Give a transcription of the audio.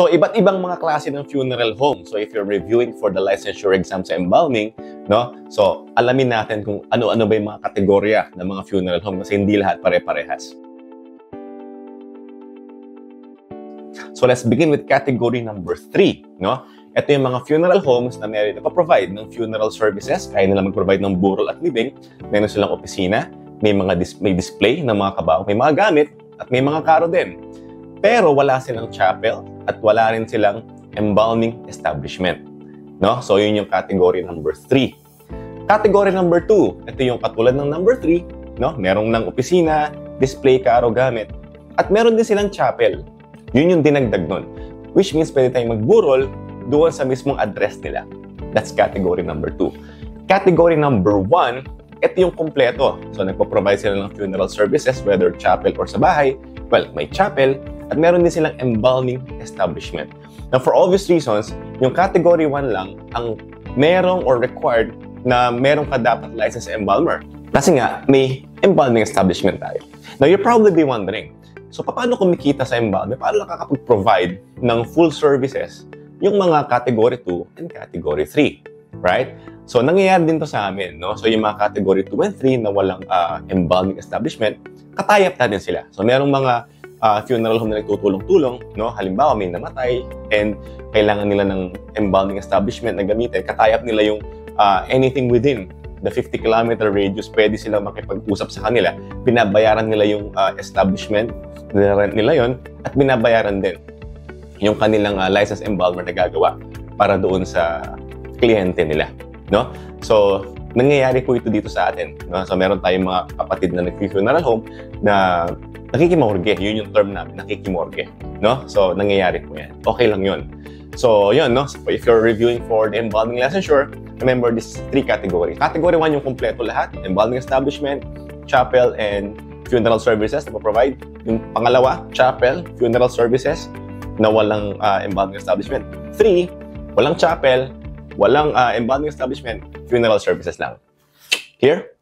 So, iba't ibang mga klase ng funeral home. So, if you're reviewing for the licensure exam sa embalming, no? So, alamin natin kung ano-ano ba yung mga kategorya ng mga funeral home kasi hindi lahat pare-parehas. So, let's begin with category number 3, no? Ito yung mga funeral homes na meron na provide ng funeral services. Kaya nila mag-provide ng burial at living. Meron silang opisina, may display ng mga kabao, may mga gamit, at may mga karo din. Pero wala silang chapel at wala rin silang embalming establishment. No? So, yun yung category number 3. Category number 2, ito yung katulad ng number 3, no? Merong ng opisina, display, karo, gamit, at meron din silang chapel. Yun yung dinagdag nun. Which means pwede tayong magburol doon sa mismong address nila. That's category number 2. Category number 1, ito yung kompleto. So, nagpo-provide sila ng funeral services, whether chapel or sa bahay. Well, may chapel, at meron din silang embalming establishment. Now, for obvious reasons, yung category 1 lang ang merong or required na merong ka dapat license embalmer. Kasi nga, may embalming establishment tayo. Now, you'll probably be wondering, so paano kumikita sa embalmer? Paano nakakapag-provide ng full services yung mga category 2 and category 3? Right? So, nangyayari din to sa amin, no? So, yung mga category 2 and 3 na walang embalming establishment, katayap natin sila. So, merong mga funeral home na nagtutulong-tulong, no? Halimbawa, may namatay and kailangan nila ng embalming establishment na gamitin. Katayap nila yung anything within the 50-kilometer radius, pwede silang makipag-usap sa kanila. Binabayaran nila yung establishment, nirent nila yon at binabayaran din yung kanilang license embalmer na gagawa para doon sa kliyente nila, no? So, nangyayari po ito dito sa atin, no? So, meron tayong mga kapatid na nag-funeral home na nakikimorgue. Yun yung term namin, nakikimorgue, no? So, nangyayari po yan. Okay lang yun. So, yun, no? So, if you're reviewing for the embalming licensure, remember this 3 categories. Category 1 yung kompleto lahat, embalming establishment, chapel, and funeral services na provide. Yung pangalawa, chapel, funeral services na walang embalming establishment. 3, walang chapel, walang embalming establishment, funeral services lang. Here?